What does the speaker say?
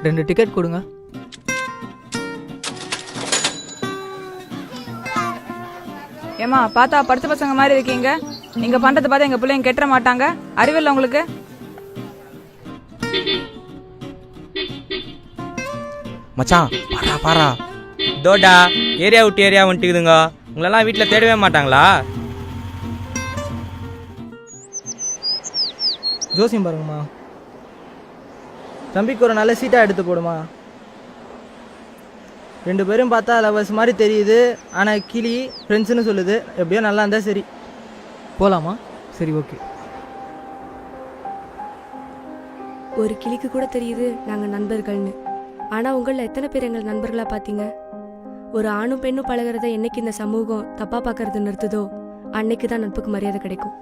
ரெண்டு டிக்கெட் கொடுங்க. ஏமா பார்த்தா படுத்த பசங்க மாதிரி இருக்கீங்க. நீங்க பண்றதை பார்த்தா எங்க பிள்ளைங்க கெட்டுற மாட்டாங்க. அறிவில்லை உங்களுக்கு? மச்சான் பாரா பாரா தோடா ஏரியா விட்டு ஏரியா வந்துட்டுக்குதுங்க. உங்களெல்லாம் வீட்டில் தேடவே மாட்டாங்களா? ஜோசியம் பாருங்கம்மா. தம்பிக்கு ஒரு நல்ல சீட்டாக எடுத்து போடுமா. ரெண்டு பேரும் பார்த்தா லவர்ஸ் மாதிரி தெரியுது, ஆனால் கிளி ஃப்ரெண்ட்ஸ்னு சொல்லுது. எப்படியோ நல்லா இருந்தால் சரி. போகலாமா? சரி, ஓகே. ஒரு கிளிக்கு கூட தெரியுது நாங்கள் நண்பர்கள்னு. ஆனால் உங்களில் எத்தனை பேர் எங்கள் நண்பர்களாக பார்த்தீங்க? ஒரு ஆணும் பெண்ணும் பழகிறத என்னைக்கு இந்த சமூகம் தப்பாக பார்க்கறது நிறுத்துதோ அன்னைக்கு தான் நட்புக்கு மரியாதை கிடைக்கும்.